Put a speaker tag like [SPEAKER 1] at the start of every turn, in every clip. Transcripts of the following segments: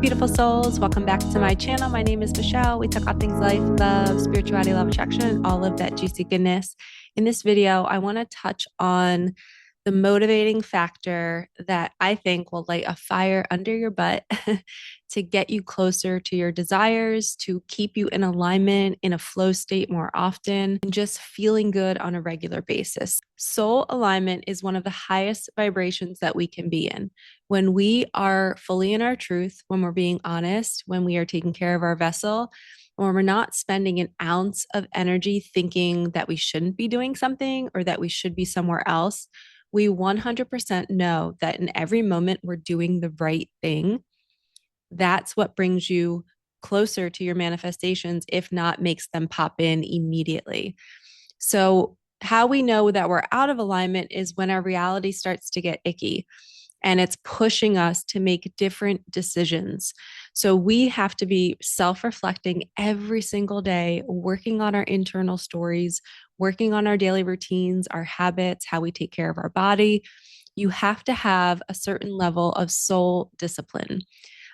[SPEAKER 1] beautiful souls. Welcome back to my channel. My name is Michelle. We talk about things life, love, spirituality, love attraction, and all of that juicy goodness. In this video, I want to touch on the motivating factor that I think will light a fire under your butt to get you closer to your desires, to keep you in alignment, in a flow state more often, and just feeling good on a regular basis. Soul alignment is one of the highest vibrations that we can be in. When we are fully in our truth, when we're being honest, when we are taking care of our vessel, when we're not spending an ounce of energy thinking that we shouldn't be doing something or that we should be somewhere else, we 100% know that in every moment we're doing the right thing. That's what brings you closer to your manifestations, if not makes them pop in immediately. So, how we know that we're out of alignment is when our reality starts to get icky and it's pushing us to make different decisions. So we have to be self-reflecting every single day, working on our internal stories, working on our daily routines, our habits, how we take care of our body. You have to have a certain level of soul discipline.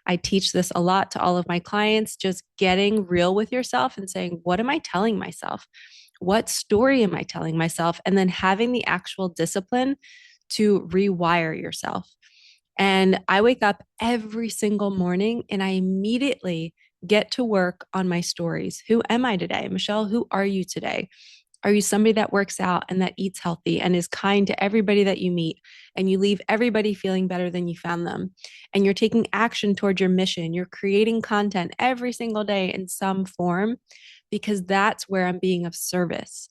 [SPEAKER 1] I teach this a lot to all of my clients, just getting real with yourself and saying, what am I telling myself? What story am I telling myself? And then having the actual discipline to rewire yourself. And I wake up every single morning and I immediately get to work on my stories. Who am I today? Michelle, who are you today? Are you somebody that works out and that eats healthy and is kind to everybody that you meet, and you leave everybody feeling better than you found them? And you're taking action towards your mission. You're creating content every single day in some form, because that's where I'm being of service.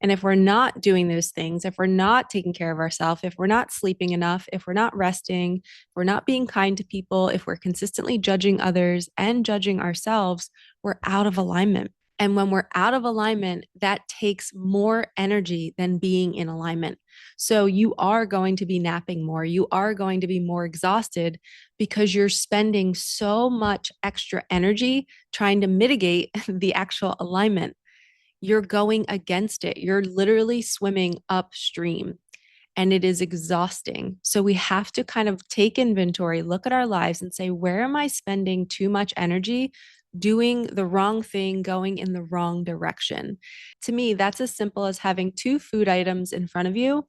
[SPEAKER 1] And if we're not doing those things, if we're not taking care of ourselves, if we're not sleeping enough, if we're not resting, if we're not being kind to people, if we're consistently judging others and judging ourselves, we're out of alignment. And when we're out of alignment, that takes more energy than being in alignment. So you are going to be napping more. You are going to be more exhausted because you're spending so much extra energy trying to mitigate the actual alignment. You're going against it. You're literally swimming upstream and it is exhausting. So we have to kind of take inventory, look at our lives and say, where am I spending too much energy doing the wrong thing, going in the wrong direction? To me, that's as simple as having two food items in front of you.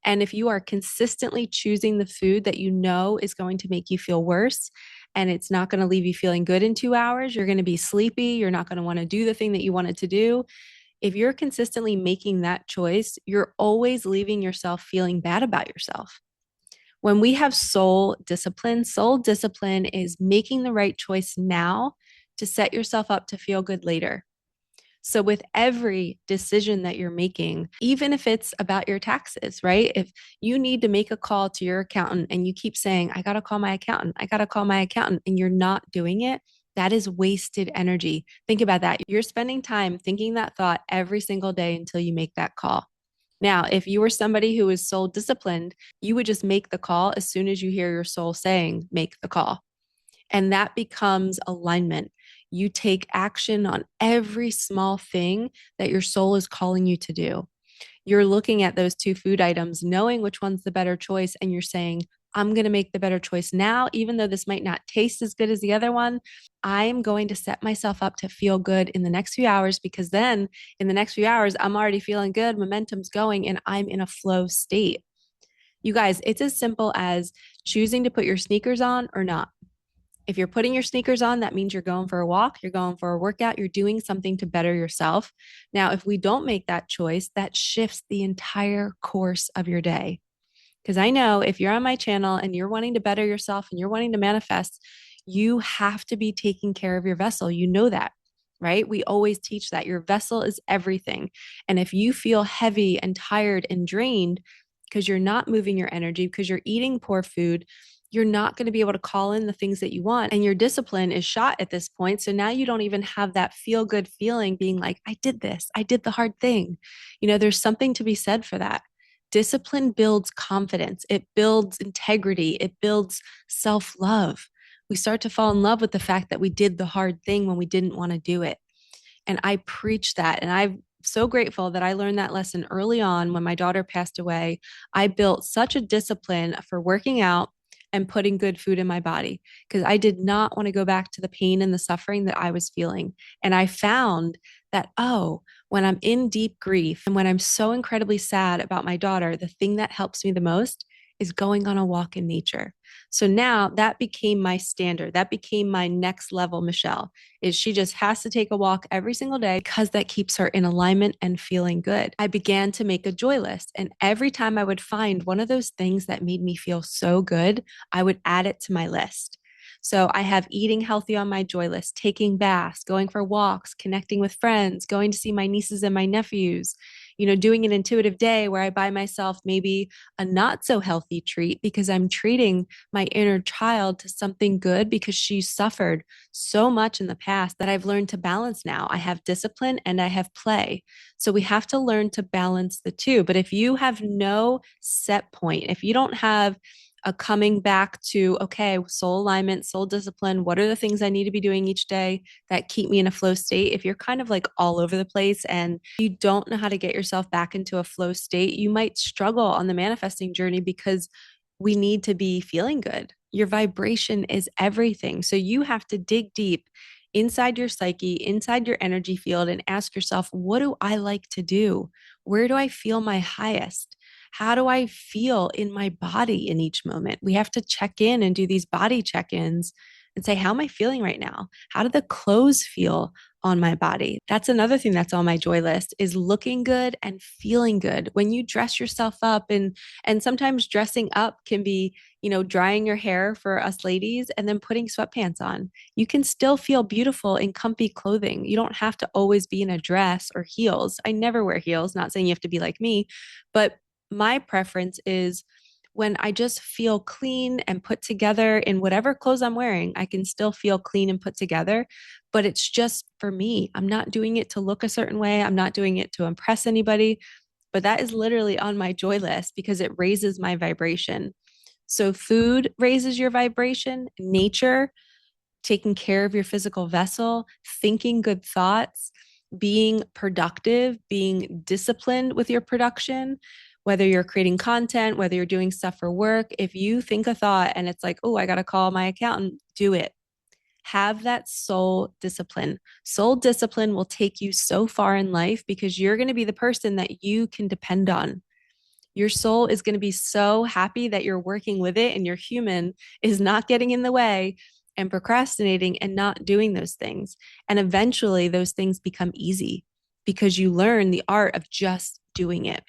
[SPEAKER 1] And if you are consistently choosing the food that you know is going to make you feel worse, and it's not going to leave you feeling good in 2 hours, you're going to be sleepy, you're not going to want to do the thing that you wanted to do. If you're consistently making that choice, you're always leaving yourself feeling bad about yourself. When we have soul discipline is making the right choice now to set yourself up to feel good later. So, with every decision that you're making, even if it's about your taxes, right? If you need to make a call to your accountant and you keep saying, I got to call my accountant, I got to call my accountant, and you're not doing it, that is wasted energy. Think about that. You're spending time thinking that thought every single day until you make that call. Now, if you were somebody who is soul disciplined, you would just make the call as soon as you hear your soul saying, make the call. And that becomes alignment. You take action on every small thing that your soul is calling you to do. You're looking at those two food items, knowing which one's the better choice, and you're saying, I'm going to make the better choice now, even though this might not taste as good as the other one. I'm going to set myself up to feel good in the next few hours, because then in the next few hours, I'm already feeling good, momentum's going, and I'm in a flow state. You guys, it's as simple as choosing to put your sneakers on or not. If you're putting your sneakers on, that means you're going for a walk, you're going for a workout, you're doing something to better yourself. Now, if we don't make that choice, that shifts the entire course of your day. Because I know if you're on my channel and you're wanting to better yourself and you're wanting to manifest, you have to be taking care of your vessel. You know that, right? We always teach that your vessel is everything. And if you feel heavy and tired and drained because you're not moving your energy, because you're eating poor food, you're not going to be able to call in the things that you want. And your discipline is shot at this point. So now you don't even have that feel good feeling being like, I did this, I did the hard thing. There's something to be said for that. Discipline builds confidence, it builds integrity, it builds self love. We start to fall in love with the fact that we did the hard thing when we didn't want to do it. And I preach that. And I'm so grateful that I learned that lesson early on when my daughter passed away. I built such a discipline for working out and putting good food in my body because I did not want to go back to the pain and the suffering that I was feeling. And I found that, oh, when I'm in deep grief and when I'm so incredibly sad about my daughter, the thing that helps me the most is going on a walk in nature. So now that became my standard. That became my next level, Michelle, is she just has to take a walk every single day because that keeps her in alignment and feeling good. I began to make a joy list. And every time I would find one of those things that made me feel so good, I would add it to my list. So I have eating healthy on my joy list, taking baths, going for walks, connecting with friends, going to see my nieces and my nephews, doing an intuitive day where I buy myself maybe a not so healthy treat because I'm treating my inner child to something good because she suffered so much in the past that I've learned to balance now. I have discipline and I have play. So we have to learn to balance the two. But if you have no set point, if you don't have a coming back to, okay, soul alignment, soul discipline, what are the things I need to be doing each day that keep me in a flow state? If you're kind of like all over the place and you don't know how to get yourself back into a flow state, you might struggle on the manifesting journey because we need to be feeling good. Your vibration is everything. So you have to dig deep inside your psyche, inside your energy field, and ask yourself, what do I like to do? Where do I feel my highest? How do I feel in my body in each moment? We have to check in and do these body check ins and say, how am I feeling right now? How do the clothes feel on my body? That's another thing that's on my joy list is looking good and feeling good. When you dress yourself up and sometimes dressing up can be, drying your hair for us ladies and then putting sweatpants on. You can still feel beautiful in comfy clothing. You don't have to always be in a dress or heels. I never wear heels, not saying you have to be like me, but my preference is when I just feel clean and put together in whatever clothes I'm wearing, I can still feel clean and put together, but it's just for me. I'm not doing it to look a certain way. I'm not doing it to impress anybody, but that is literally on my joy list because it raises my vibration. So food raises your vibration, nature, taking care of your physical vessel, thinking good thoughts, being productive, being disciplined with your production, whether you're creating content, whether you're doing stuff for work. If you think a thought and it's like, oh, I got to call my accountant, do it. Have that soul discipline. Soul discipline will take you so far in life because you're going to be the person that you can depend on. Your soul is going to be so happy that you're working with it and your human is not getting in the way and procrastinating and not doing those things. And eventually those things become easy because you learn the art of just doing it.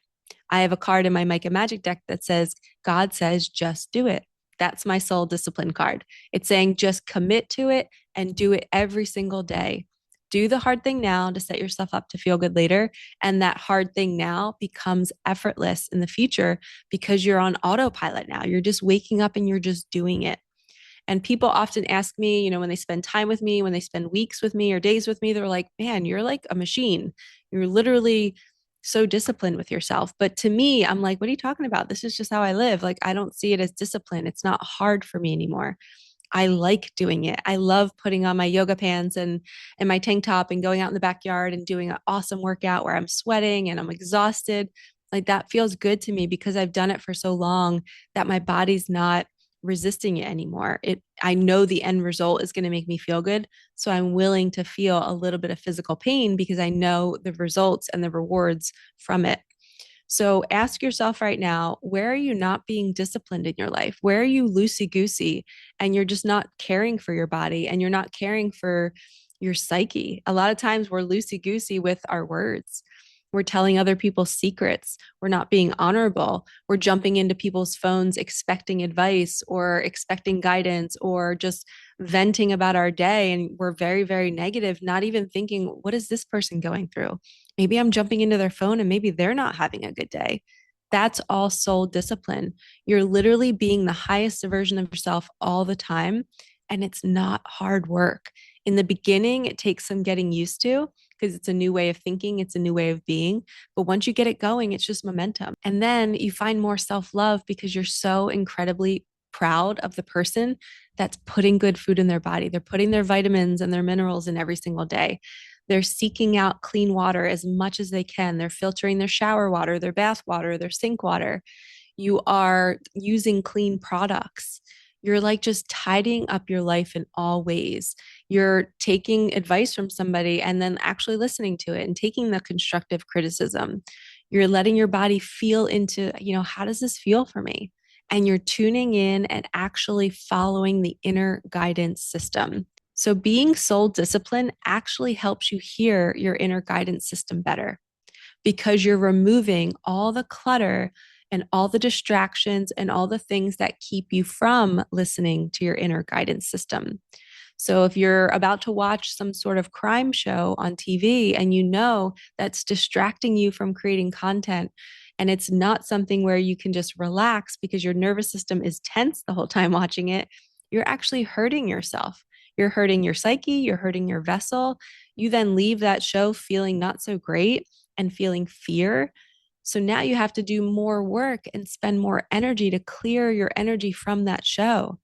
[SPEAKER 1] I have a card in my Micah Magic deck that says, God says, just do it. That's my soul discipline card. It's saying just commit to it and do it every single day. Do the hard thing now to set yourself up to feel good later. And that hard thing now becomes effortless in the future because you're on autopilot now. You're just waking up and you're just doing it. And people often ask me, when they spend time with me, when they spend weeks with me or days with me, they're like, man, you're like a machine. You're literally so disciplined with yourself. But to me, I'm like, what are you talking about? This is just how I live. Like, I don't see it as discipline. It's not hard for me anymore. I like doing it. I love putting on my yoga pants and my tank top and going out in the backyard and doing an awesome workout where I'm sweating and I'm exhausted. Like that feels good to me because I've done it for so long that my body's not resisting it anymore. I know the end result is going to make me feel good, so I'm willing to feel a little bit of physical pain because I know the results and the rewards from it. So ask yourself right now, where are you not being disciplined in your life? Where are you loosey goosey and you're just not caring for your body and you're not caring for your psyche? A lot of times we're loosey goosey with our words. We're telling other people's secrets. We're not being honorable. We're jumping into people's phones expecting advice or expecting guidance or just venting about our day. And we're very, very negative, not even thinking, what is this person going through? Maybe I'm jumping into their phone and maybe they're not having a good day. That's all soul discipline. You're literally being the highest version of yourself all the time. And it's not hard work. In the beginning, it takes some getting used to because it's a new way of thinking, it's a new way of being. But once you get it going, it's just momentum. And then you find more self love because you're so incredibly proud of the person that's putting good food in their body. They're putting their vitamins and their minerals in every single day. They're seeking out clean water as much as they can. They're filtering their shower water, their bath water, their sink water. You are using clean products. You're like just tidying up your life in all ways. You're taking advice from somebody and then actually listening to it and taking the constructive criticism. You're letting your body feel into, how does this feel for me? And you're tuning in and actually following the inner guidance system. So, being soul disciplined actually helps you hear your inner guidance system better because you're removing all the clutter and all the distractions and all the things that keep you from listening to your inner guidance system. So if you're about to watch some sort of crime show on TV and you know that's distracting you from creating content, and it's not something where you can just relax because your nervous system is tense the whole time watching it, you're actually hurting yourself. You're hurting your psyche, you're hurting your vessel. You then leave that show feeling not so great and feeling fear. So now you have to do more work and spend more energy to clear your energy from that show.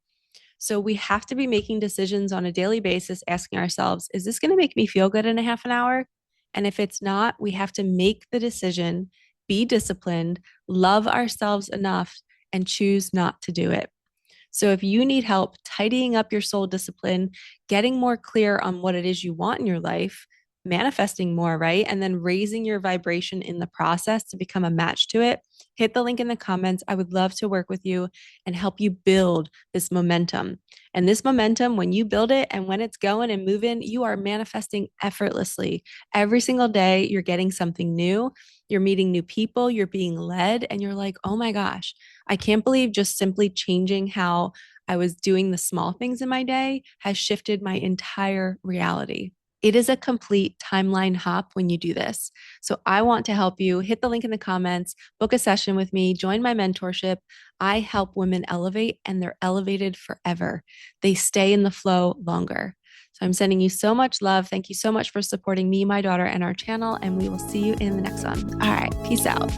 [SPEAKER 1] So we have to be making decisions on a daily basis, asking ourselves, is this going to make me feel good in a half an hour? And if it's not, we have to make the decision, be disciplined, love ourselves enough, and choose not to do it. So if you need help tidying up your soul discipline, getting more clear on what it is you want in your life, manifesting more, right? And then raising your vibration in the process to become a match to it, hit the link in the comments. I would love to work with you and help you build this momentum. And this momentum, when you build it and when it's going and moving, you are manifesting effortlessly. Every single day, you're getting something new. You're meeting new people, you're being led, and you're like, oh my gosh, I can't believe just simply changing how I was doing the small things in my day has shifted my entire reality. It is a complete timeline hop when you do this. So I want to help you. Hit the link in the comments, book a session with me, join my mentorship. I help women elevate and they're elevated forever. They stay in the flow longer. So I'm sending you so much love. Thank you so much for supporting me, my daughter, and our channel. And we will see you in the next one. All right. Peace out.